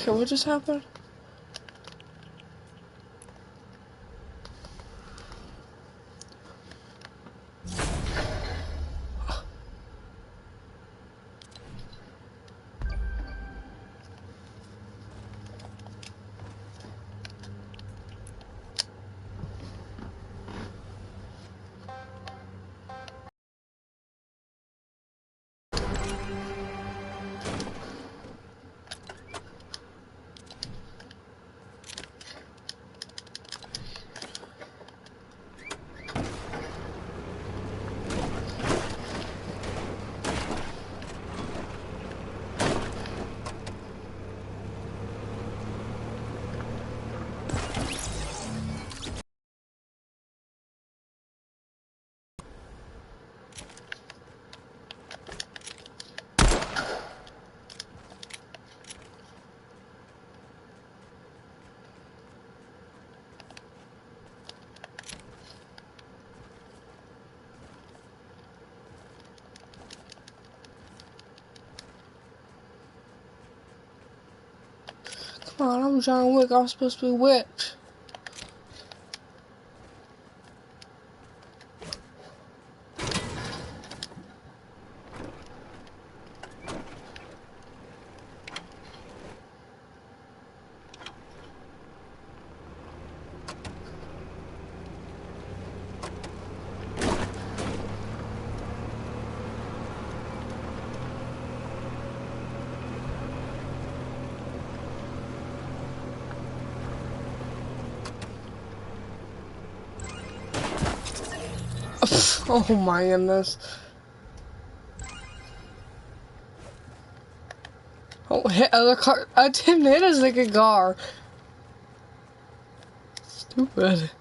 Okay, what just happened? Come on, I'm John Wick. I'm supposed to be Witch. Oh my goodness. Oh, hit other car. I didn't hit a second car. Stupid.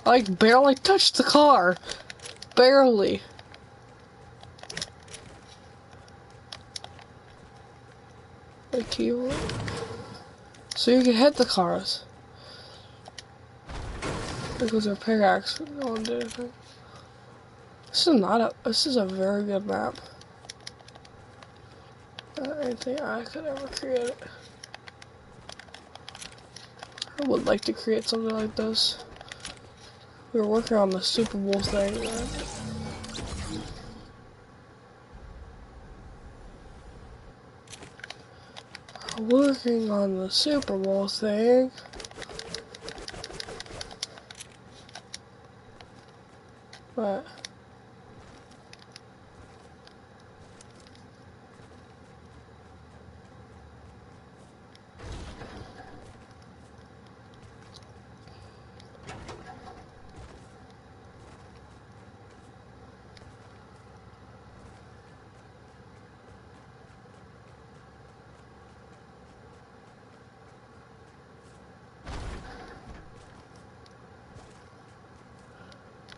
I like barely touched the car. Barely. Like you. So you can hit the cars. Because their pickaxe won't do anything. This is not a. This is a very good map. Anything I could ever create. I would like to create something like this. We were working on the Super Bowl thing, man. Working on the Super Bowl thing. But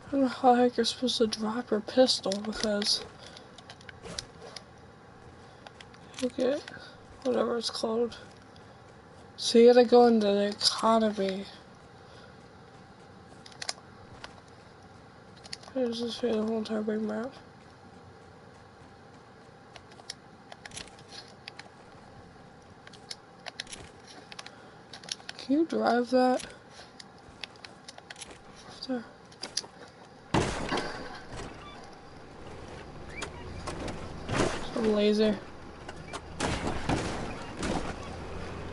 I don't know how the heck you're supposed to drop your pistol because you get whatever it's called. So you gotta go into the economy. There's this the whole entire big map. Can you drive that? There. I'm lazy.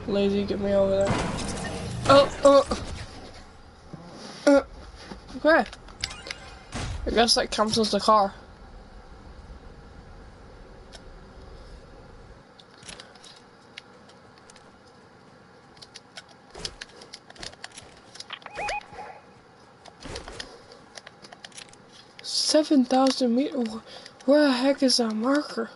Lazy, get me over there. Okay. I guess that counts as the car. 7,000 meters. Where the heck is that marker?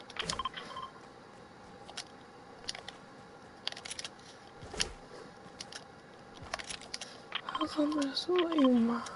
How come it doesn't let you mark?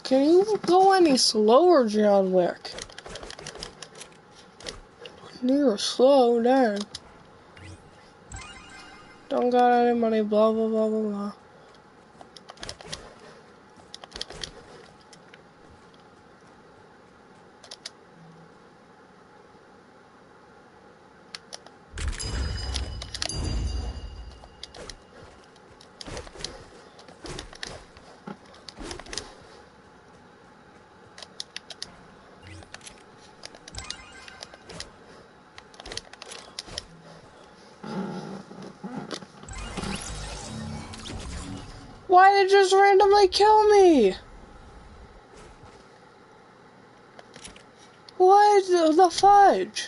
Can you go any slower, John Wick? You're slow down. Don't got any money, blah blah blah blah blah. Why did it just randomly kill me? What the fudge?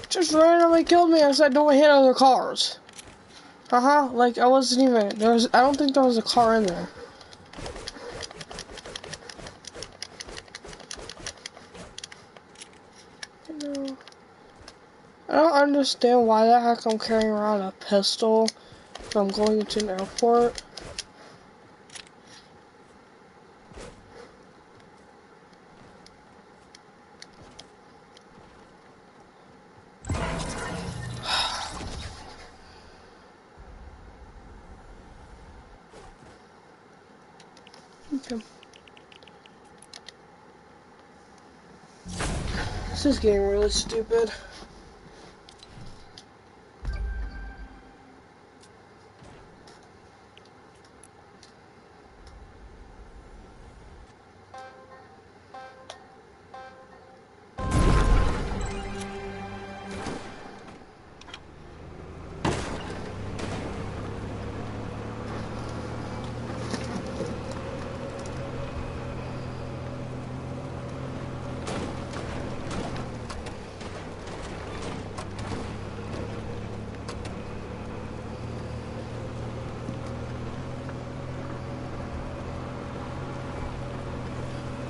Just randomly killed me and said don't hit other cars. Like I wasn't even I don't think there was a car in there. I don't understand why the heck I'm carrying around a pistol if I'm going into an airport. Okay. This is getting really stupid.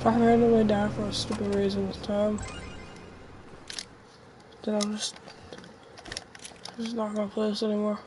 If I randomly die for a stupid reason this time, then I'm just not gonna play this anymore.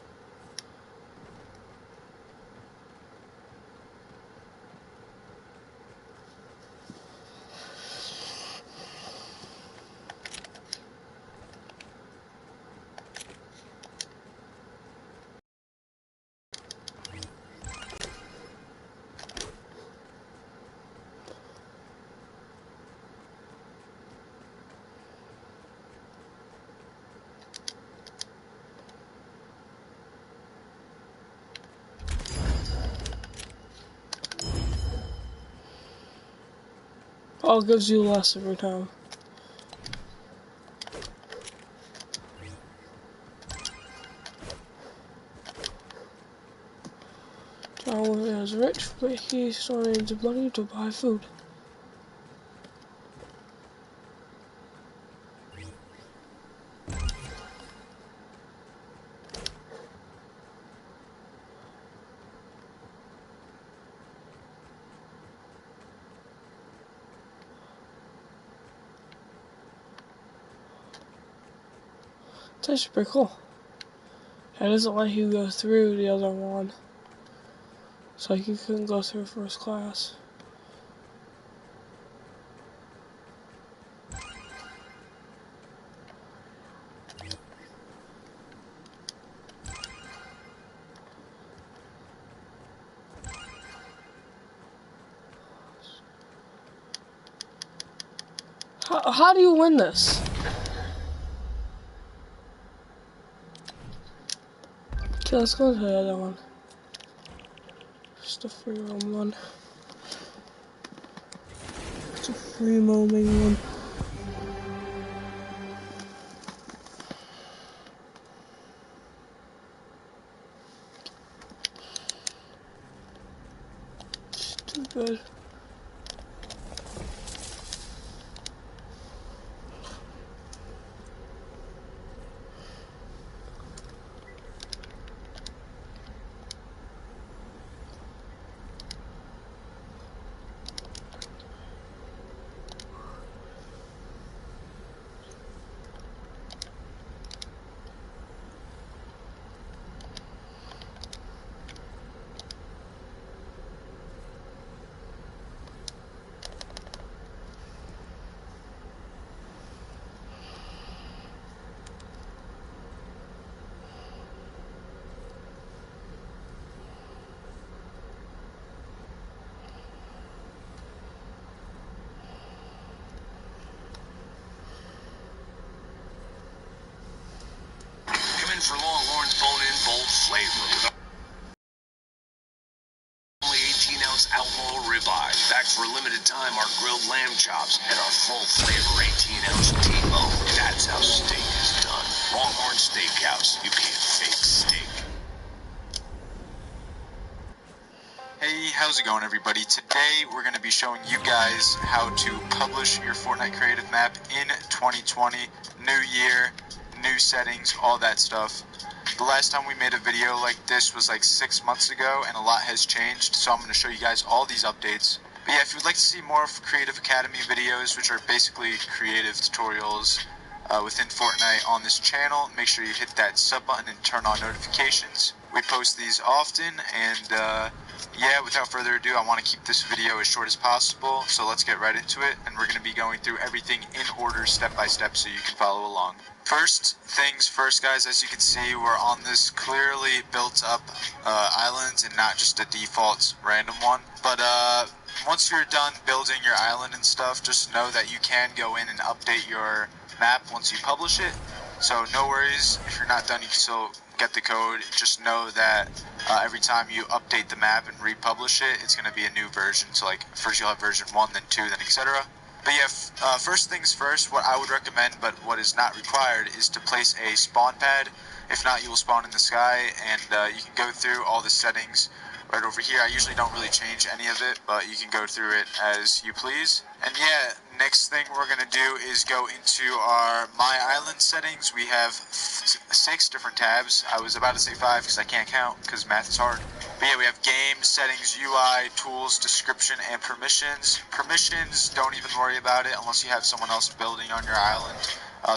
Oh, it gives you less every time. John is rich, but he still needs money to buy food. It's actually pretty cool. It doesn't let you go through the other one. So you can go through first class. How do you win this? Okay, let's go to the other one. Just a free roam one. It's a free roaming one. Stupid. For Longhorn's bone-in bold flavor with only 18-ounce outlaw ribeye. Back for a limited time, our grilled lamb chops and our full-flavor 18-ounce T-bone. That's how steak is done. Longhorn Steakhouse. You can't fake steak. Hey, how's it going, everybody? Today we're going to be showing you guys how to publish your Fortnite creative map in 2020. New year, new settings, all that stuff. The last time we made a video like this was like 6 months ago, and a lot has changed, so I'm going to show you guys all these updates. But yeah, if you'd like to see more of Creative Academy videos, which are basically creative tutorials within Fortnite on this channel, make sure you hit that sub button and turn on notifications. We post these often, and yeah, without further ado, I want to keep this video as short as possible, so let's get right into it, and we're going to be going through everything in order, step by step, so you can follow along. First things first, guys, as you can see, we're on this clearly built up island, and not just a default random one. But once you're done building your island and stuff, just know that you can go in and update your map once you publish it. So no worries, if you're not done, you can still get the code. Just know that every time you update the map and republish it, it's going to be a new version. So like first you'll have version 1, then 2, then etc. But yeah, first things first, what I would recommend, but what is not required, is to place a spawn pad. If not, you will spawn in the sky, and you can go through all the settings right over here. I usually don't really change any of it, but you can go through it as you please. And yeah, next thing we're going to do is go into our My Island settings. We have 6 different tabs. I was about to say 5 because I can't count because math is hard. But yeah, we have game, settings, UI, tools, description, and permissions. Permissions, don't even worry about it unless you have someone else building on your island.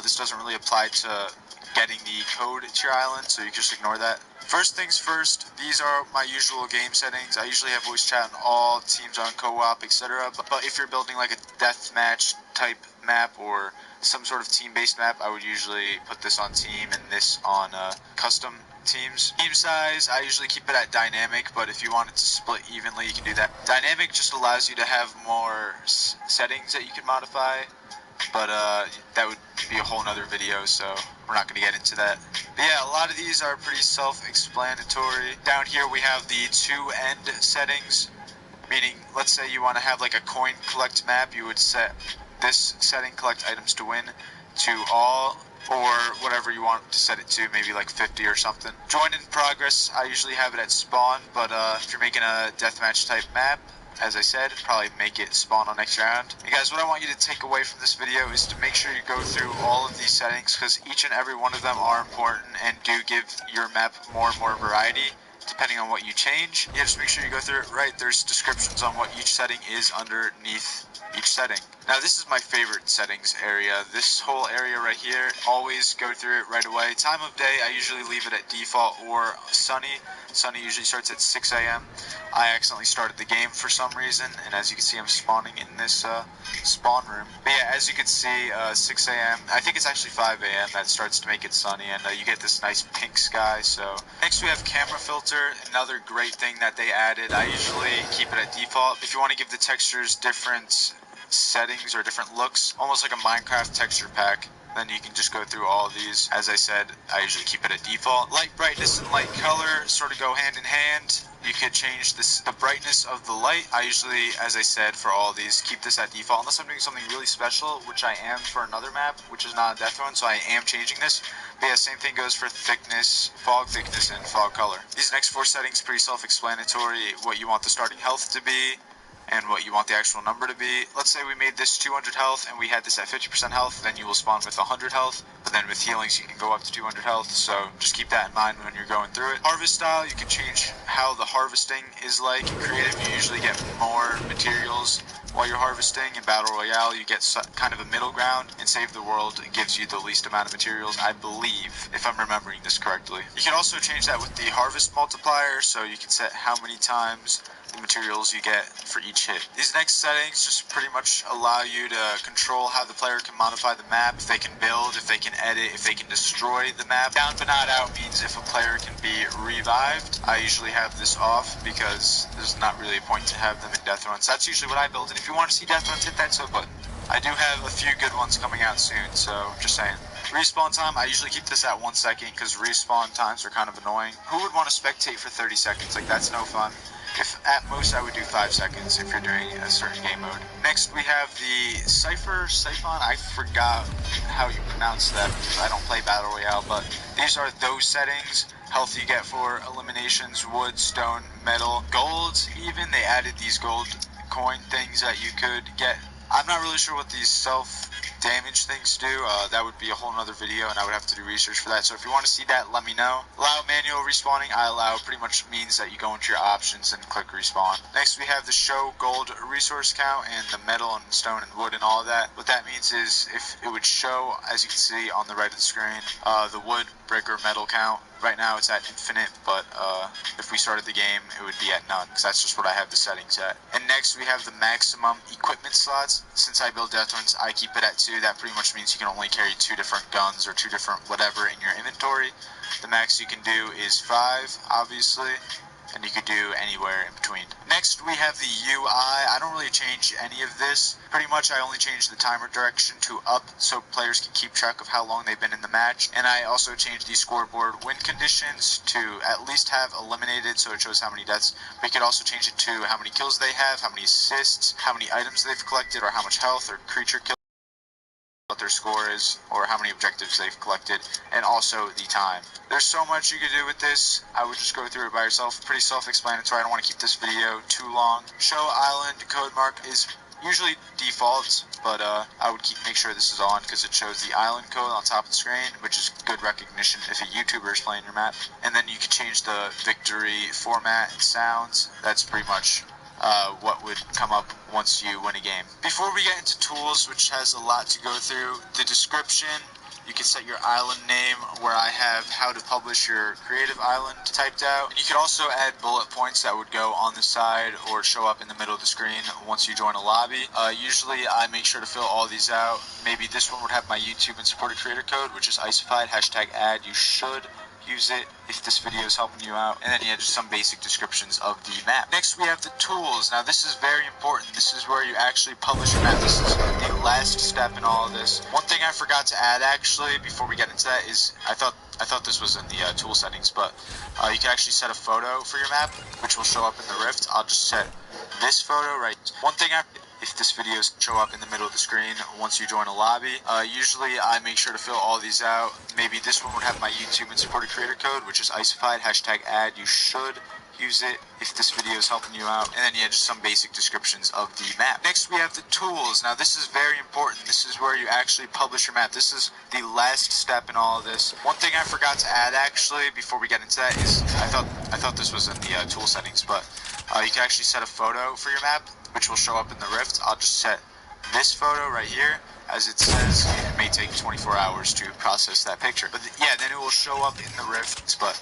This doesn't really apply to getting the code to your island, so you can just ignore that. First things first, these are my usual game settings. I usually have voice chat on all, teams on co-op, etc. But if you're building like a deathmatch type map or some sort of team-based map, I would usually put this on team and this on custom teams. Team size, I usually keep it at dynamic, but if you want it to split evenly, you can do that. Dynamic just allows you to have more settings that you can modify, but that would be a whole nother video, so we're not going to get into that. But yeah, a lot of these are pretty self-explanatory. Down here we have the 2-end settings, meaning let's say you want to have like a coin collect map, you would set this setting, collect items to win, to all, or whatever you want to set it to, maybe like 50 or something. Join in progress, I usually have it at spawn, but if you're making a deathmatch type map, as I said, probably make it spawn on next round. And guys, what I want you to take away from this video is to make sure you go through all of these settings, because each and every one of them are important and do give your map more and more variety depending on what you change. Yeah, just make sure you go through it right. There's descriptions on what each setting is underneath each setting. Now this is my favorite settings area. This whole area right here, always go through it right away. Time of day, I usually leave it at default or sunny. Sunny usually starts at 6 a.m. I accidentally started the game for some reason, and as you can see, I'm spawning in this spawn room. But yeah, as you can see, 6 a.m. I think it's actually 5 a.m. that starts to make it sunny, and you get this nice pink sky. So next we have camera filter, another great thing that they added. I usually keep it at default. If you want to give the textures different settings or different looks, almost like a Minecraft texture pack, then you can just go through all of these. As I said, I usually keep it at default. Light brightness and light color sort of go hand in hand. You could change the brightness of the light. I usually, as I said, for all of these, keep this at default unless I'm doing something really special, which I am for another map, which is not a death run, so I am changing this. But yeah, same thing goes for thickness, fog thickness, and fog color. These next 4 settings pretty self-explanatory. What you want the starting health to be, and what you want the actual number to be. Let's say we made this 200 health and we had this at 50% health, then you will spawn with 100 health, but then with healings you can go up to 200 health, so just keep that in mind when you're going through it. Harvest style, you can change how the harvesting is like. In creative, you usually get more materials while you're harvesting. In Battle Royale, you get kind of a middle ground, and Save the World gives you the least amount of materials, I believe, if I'm remembering this correctly. You can also change that with the harvest multiplier, so you can set how many times the materials you get for each hit. These next settings just pretty much allow you to control how the player can modify the map, if they can build, if they can edit, if they can destroy the map. Down but not out means if a player can be revived. I usually have this off because there's not really a point to have them in death runs. That's usually what I build, and if you want to see death runs, hit that sub button. I do have a few good ones coming out soon, so just saying. Respawn time, I usually keep this at 1 second because respawn times are kind of annoying. Who would want to spectate for 30 seconds? Like, that's no fun. If at most I would do 5 seconds if you're doing a certain game mode. Next we have the Siphon, I forgot how you pronounce that because I don't play Battle Royale, but these are those settings. Health you get for eliminations, wood, stone, metal, gold even. They added these gold coin things that you could get. I'm not really sure what these self-damage things do. That would be a whole nother video, and I would have to do research for that. So if you want to see that, let me know. Allow manual respawning. I allow pretty much means that you go into your options and click respawn. Next, we have the show gold resource count and the metal and stone and wood and all of that. What that means is if it would show, as you can see on the right of the screen, the wood, brick, or metal count. Right now it's at infinite, but if we started the game, it would be at none, because that's just what I have the settings at. And next we have the maximum equipment slots. Since I build death runs, I keep it at 2. That pretty much means you can only carry 2 different guns or 2 different whatever in your inventory. The max you can do is 5, obviously, and you could do anywhere in between. Next we have the UI. I don't really change any of this. Pretty much I only change the timer direction to up so players can keep track of how long they've been in the match. And I also change the scoreboard win conditions to at least have eliminated, so it shows how many deaths. We could also change it to how many kills they have, how many assists, how many items they've collected, or how much health or creature kills, what their score is, or how many objectives they've collected, and also the time. There's so much you could do with this. I would just go through it by yourself. Pretty self-explanatory. I don't want to keep this video too long. Show island code mark is usually default, but I would make sure this is on because it shows the island code on top of the screen, which is good recognition if a YouTuber is playing your map. And then you can change the victory format and sounds. That's pretty much what would come up once you win a game. Before we get into tools, which has a lot to go through, the description, you can set your island name where I have how to publish your creative island typed out. And you can also add bullet points that would go on the side or show up in the middle of the screen once you join a lobby. Usually I make sure to fill all these out. Maybe this one would have my YouTube and supported creator code, which is Isified, #ad. You should use it if this video is helping you out. And then yeah, just some basic descriptions of the map. Next we have the tools. Now this is very important. This is where you actually publish your map. This is the last step in all of this. One thing I forgot to add actually before we get into that is I thought this was in the tool settings, but you can actually set a photo for your map, which will show up in the Rift. I'll just set this photo right. One thing if this video show up in the middle of the screen once you join a lobby. Usually I make sure to fill all these out. Maybe this one would have my YouTube and supported creator code, which is Isified, #ad. You should use it if this video is helping you out. And then yeah, just some basic descriptions of the map. Next we have the tools. Now this is very important. This is where you actually publish your map. This is the last step in all of this. One thing I forgot to add actually before we get into that is I thought this was in the tool settings, but you can actually set a photo for your map, which will show up in the Rift. I'll just set this photo right here, as it says, it may take 24 hours to process that picture. But yeah, then it will show up in the Rift, but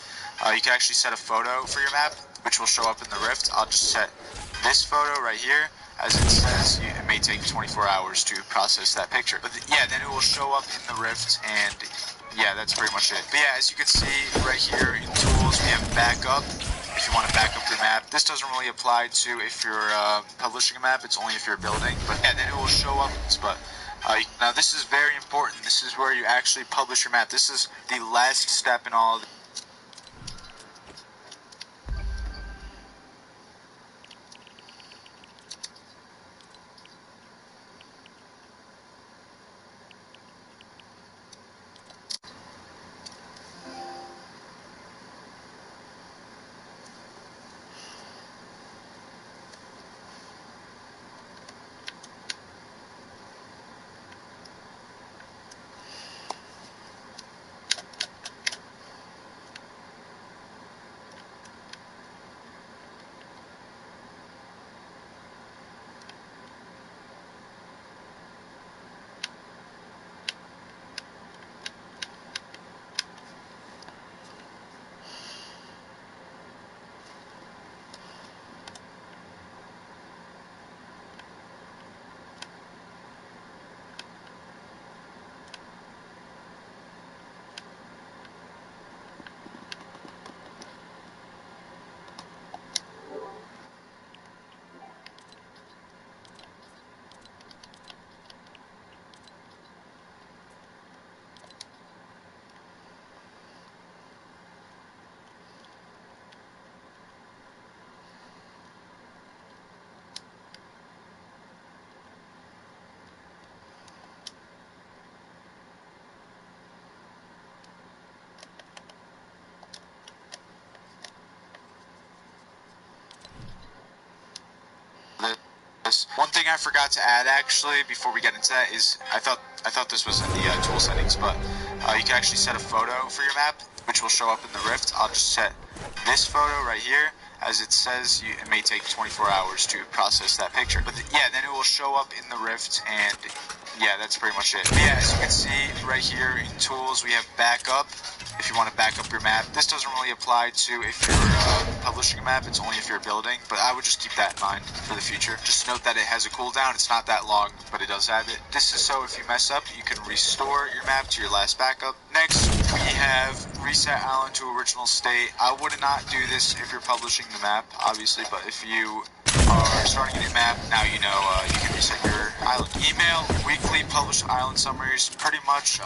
you can actually set a photo for your map, which will show up in the Rift. I'll just set this photo right here, as it says, it may take 24 hours to process that picture. But yeah, then it will show up in the Rift, and yeah, that's pretty much it. But yeah, as you can see right here in tools, we have backup. If you want to back up your map, this doesn't really apply to if you're publishing a map. It's only if you're building. But yeah, then it will show up. But now this is very important. This is where you actually publish your map. This is the last step in all of this. One thing I forgot to add actually before we get into that is I thought this was in the tool settings, but you can actually set a photo for your map, which will show up in the Rift. I'll just set this photo right here, as it says, it may take 24 hours to process that picture. But yeah, then it will show up in the Rift, and yeah, that's pretty much it. But yeah, as you can see right here in tools, we have backup. If you want to back up your map, this doesn't really apply to if you're publishing a map. It's only if you're building, but I would just keep that in mind for the future. Just note that it has a cooldown. It's not that long, but it does have it. This is so if you mess up, you can restore your map to your last backup. Next, we have reset island to original state. I would not do this if you're publishing the map, obviously, but if you are starting a new map, now you know you can reset your island. Email weekly published island summaries. Pretty much,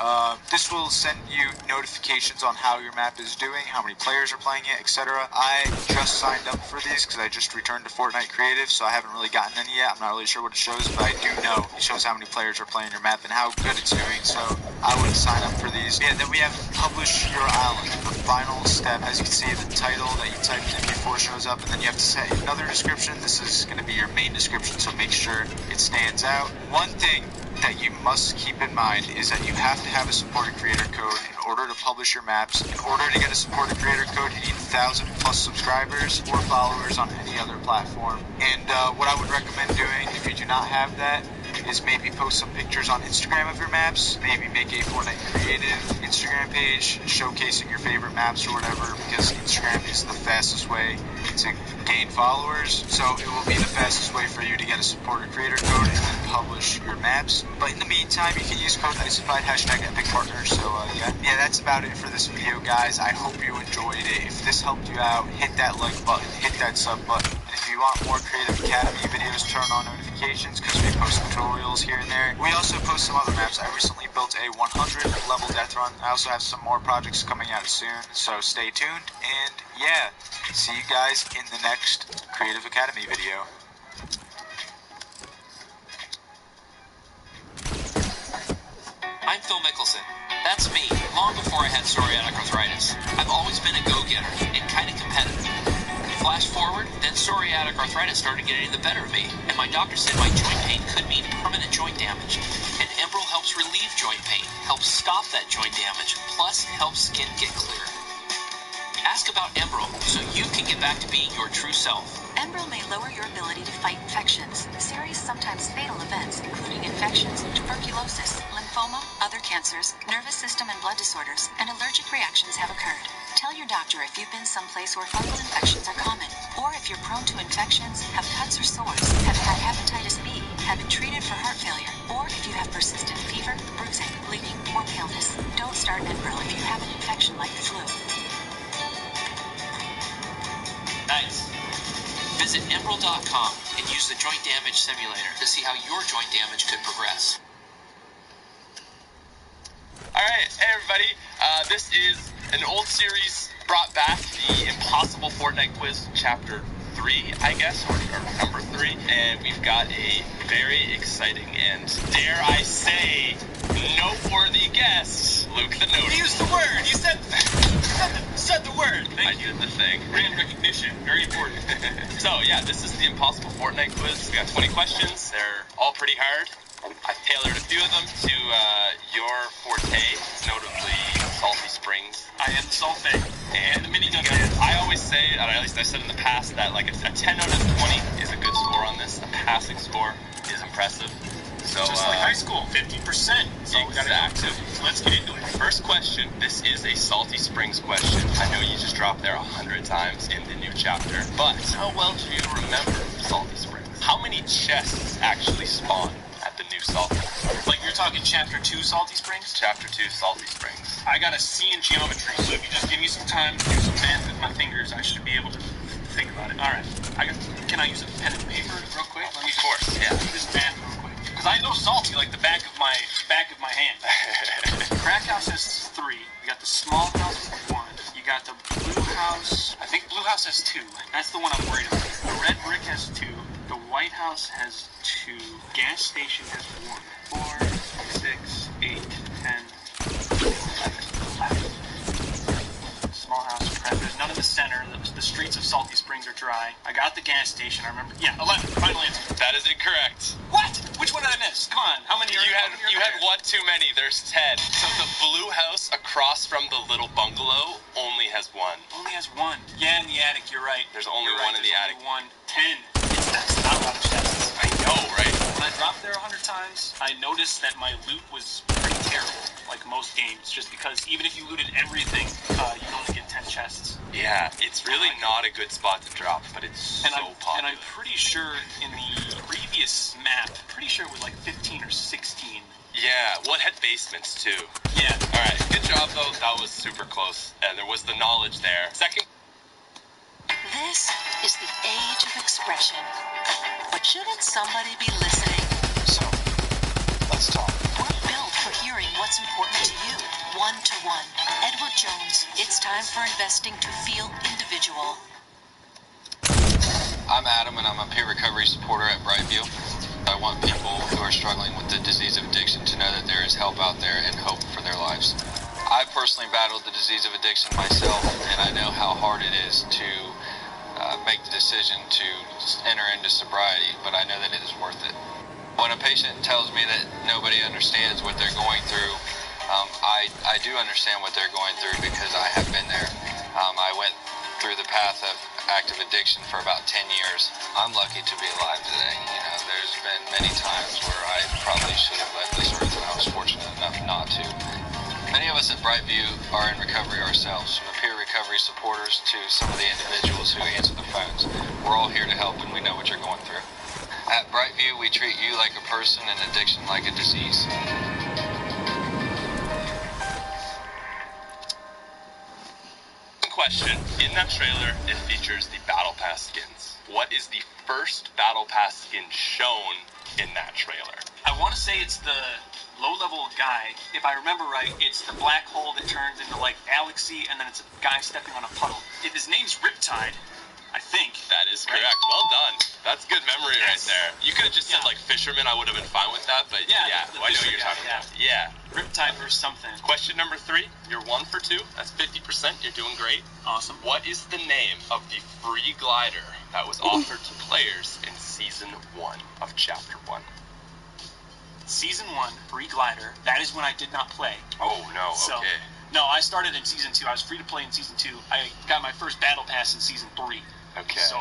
this will send you notifications on how your map is doing, how many players are playing it, etc. I just signed up for these because I just returned to Fortnite Creative, so I haven't really gotten any yet. I'm not really sure what it shows, but I do know it shows how many players are playing your map and how good it's doing, so I would sign up for these. Yeah, then we have publish your island. The final step, as you can see, the title that you typed in before shows up, and then you have to set another description. This is going to be your main description, so make sure it stands out. One thing that you must keep in mind is that you have to have a supported creator code in order to publish your maps. In order to get a supported creator code, you need 1,000 plus subscribers or followers on any other platform. And what I would recommend doing if you do not have that is maybe post some pictures on Instagram of your maps, maybe make a Fortnite Creative Instagram page showcasing your favorite maps or whatever, because Instagram is the fastest way to gain followers, so it will be the fastest way for you to get a supported creator code and then publish your maps. But in the meantime, you can use code ICEPIED, hashtag Epic Partner. So yeah, that's about it for this video, guys. I hope you enjoyed it. If this helped you out, hit that like button, hit that sub button. And if you want more Creative Academy videos, turn on notifications because we post tutorials here and there. We also post some other maps. I recently built a 100 level death run. I also have some more projects coming out soon, so stay tuned. And yeah, see you guys in the next Creative Academy video. I'm Phil Mickelson. That's me, long before I had psoriatic arthritis. I've always been a go-getter and kind of competitive. Flash forward, then psoriatic arthritis started getting the better of me, and my doctor said my joint pain could mean permanent joint damage. And Emerald helps relieve joint pain, helps stop that joint damage, plus helps skin get clearer. Ask about Emerald so you can get back to being your true self. Enbrel may lower your ability to fight infections. Serious, sometimes fatal events, including infections, tuberculosis, lymphoma, other cancers, nervous system and blood disorders, and allergic reactions have occurred. Tell your doctor if you've been someplace where fungal infections are common, or if you're prone to infections, have cuts or sores, have had hepatitis B, have been treated for heart failure, or if you have persistent fever, bruising, bleeding, or paleness. Don't start Enbrel if you have an infection like the flu. Nice. Visit Emerald.com and use the Joint Damage Simulator to see how your joint damage could progress. Alright, hey everybody, this is an old series brought back, the Impossible Fortnite Quiz, Chapter 3, I guess, or number 3, and we've got a very exciting and, dare I say, noteworthy guest, Luke the Note. You used the word! You said the word! I did the thing. Brand recognition, very important. So, yeah, this is the Impossible Fortnite Quiz. We got 20 questions. They're all pretty hard. I've tailored a few of them to your forte, notably Salty Springs. I am Salty. And the minigun. I always say, or at least I said in the past, that like a 10 out of 20 is a good score on this. A passing score is impressive. So, just like high school, 50%. So exactly. So let's get into it. First question. This is a Salty Springs question. I know you just dropped there 100 times in the new chapter, but how well do you remember Salty Springs? How many chests actually spawn at the new Salty Springs? Like you're talking Chapter 2 Salty Springs? Chapter 2 Salty Springs. I got a C in geometry, so if you just give me some time to do some math with my fingers, I should be able to think about it. All right. Can I use a pen and paper real quick? Let me Of course, yeah. do this math real quick. Because I know Salty like the back of my hand. Crack house has 3. You got the small house with 1. You got the blue house. I think blue house has 2. That's the one I'm worried about. The red brick has 2. The White House has 2. Gas station has 1. 4, 6, 8, 10, 11. Small house, prep. There's none in the center. The streets of Salty Springs are dry. I got the gas station. I remember. Yeah, 11. Final answer. That is incorrect. What? Which one did I miss? Come on. How many are You had there? one too many. There's 10. So the blue house across from the little bungalow only has 1. Only has 1. Yeah, in the attic. You're right. There's only You're one right, in the there's attic. only 1. 10. That's not a lot of chests. I know, right? When I dropped there 100 times, I noticed that my loot was pretty terrible, like most games, just because even if you looted everything, you'd only get 10 chests. Yeah, it's really not a good spot to drop, but it's so popular. And I'm pretty sure in the previous map, pretty sure it was like 15 or 16. Yeah, one had basements too. Yeah. Alright, good job though. That was super close. And there was the knowledge there. Second. This is the age of expression. But shouldn't somebody be listening? So, let's talk. We're built for hearing what's important to you, one-to-one. Edward Jones, it's time for investing to feel individual. I'm Adam, and I'm a peer recovery supporter at Brightview. I want people who are struggling with the disease of addiction to know that there is help out there and hope for their lives. I personally battled the disease of addiction myself, and I know how hard it is to make the decision to enter into sobriety, but I know that it is worth it. When a patient tells me that nobody understands what they're going through, I do understand what they're going through because I have been there. I went through the path of active addiction for about 10 years. I'm lucky to be alive today. You know, there's been many times where I probably should have left this earth, and I was fortunate enough not to. Many of us at Brightview are in recovery ourselves, from the peer recovery supporters to some of the individuals who answer the phones. We're all here to help, and we know what you're going through. At Brightview, we treat you like a person and addiction like a disease. Question. In that trailer, it features the Battle Pass skins. What is the first Battle Pass skin shown in that trailer? I want to say it's the low-level guy. If I remember right, it's the black hole that turns into, like, Galaxy, and then it's a guy stepping on a puddle. If his name's Riptide, I think. That is correct. Right? Well done. That's good memory right there. You could have just said, like, Fisherman. I would have been fine with that, but I know what you're talking about. Yeah. Riptide versus something. Question number 3. You're 1 for 2. That's 50%. You're doing great. Awesome. What is the name of the free glider that was offered to players in Season 1 of Chapter 1? Season 1, free glider. That is when I did not play. Oh, no. So, okay. No, I started in Season 2. I was free to play in Season 2. I got my first Battle Pass in Season 3. Okay. So,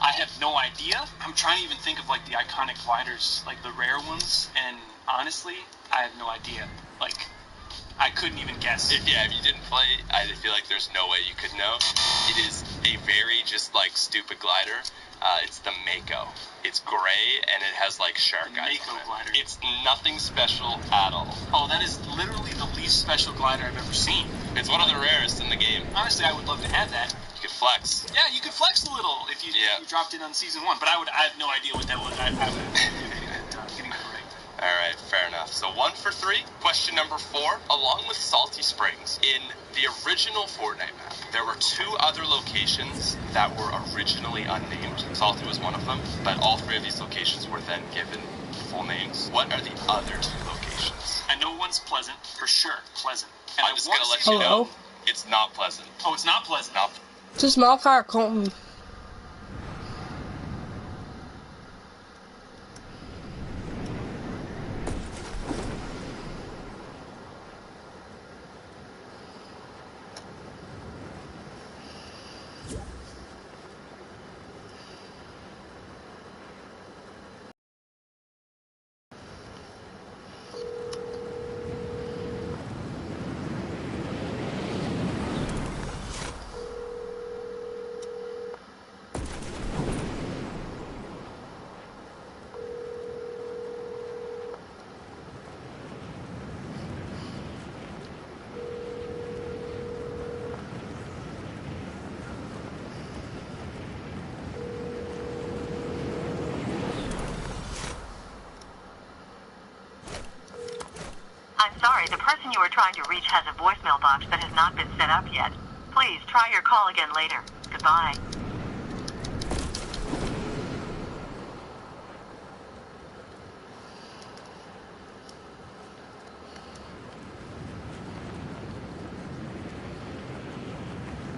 I have no idea. I'm trying to even think of, like, the iconic gliders, like the rare ones, and honestly, I have no idea. Like, I couldn't even guess. If you didn't play, I feel like there's no way you could know. It is a very just like stupid glider. It's the Mako. It's gray and it has like shark eyes. Mako glider. It's nothing special at all. Oh, that is literally the least special glider I've ever seen. It's one of the rarest in the game. Honestly, I would love to have that. You could flex. Yeah, you could flex a little if you dropped it on Season 1, but I have no idea what that was. I would getting it right. All right, fair enough. So 1 for 3. Question number 4. Along with Salty Springs, in the original Fortnite map, there were 2 other locations that were originally unnamed. Salty was one of them, but all 3 of these locations were then given full names. What are the other 2 locations? I know one's Pleasant, for sure. Pleasant. And I'm just going to let you know, it's not Pleasant. Oh, it's not Pleasant. Not. Just Malachi Colton. I'm sorry, the person you are trying to reach has a voicemail box that has not been set up yet. Please try your call again later. Goodbye.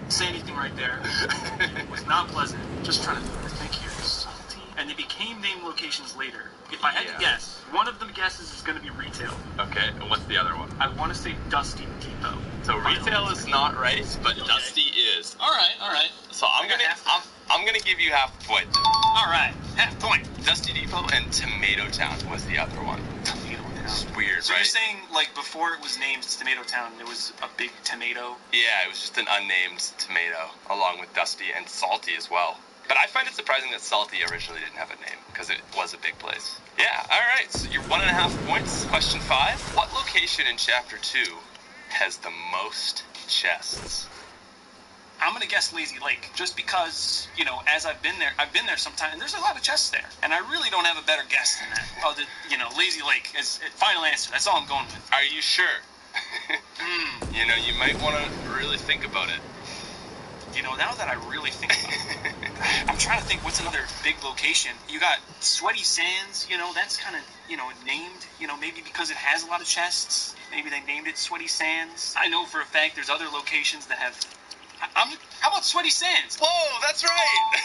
Say anything right there. It was not Pleasant. Just trying to think here. Salty. And they became named locations later. If I had to guess, one of the guesses is going to be retail. Okay, and what's the other one? I want to say Dusty Depot. So retail is not right, but Dusty is. All right. So I'm gonna give you half a point. All right, half point. Dusty Depot and Tomato Town was the other one. Tomato Town. It's weird, So right? you're saying, like, before it was named Tomato Town, there was a big tomato? Yeah, it was just an unnamed tomato, along with Dusty and Salty as well. But I find it surprising that Salty originally didn't have a name, because it was a big place. Yeah, alright, so you're 1.5 points. Question 5. What location in Chapter 2 has the most chests? I'm going to guess Lazy Lake, just because, you know, as I've been there sometime, and there's a lot of chests there, and I really don't have a better guess than that. Oh, Lazy Lake is final answer. That's all I'm going with. Are you sure? You know, you might want to really think about it. You know, now that I really think about it, I'm trying to think what's another big location. You got Sweaty Sands, you know, that's kind of, you know, named, you know, maybe because it has a lot of chests. Maybe they named it Sweaty Sands. I know for a fact there's other locations that have... how about Sweaty Sands? Whoa, that's right!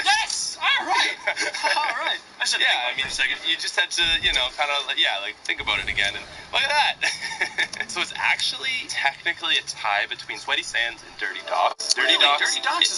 Yes! All right! All right. I should think about it for a second. You just had to, you know, kind of, think about it again, and look at that! So it's actually technically a tie between Sweaty Sands and Dirty Docks. Really? Dirty Docks is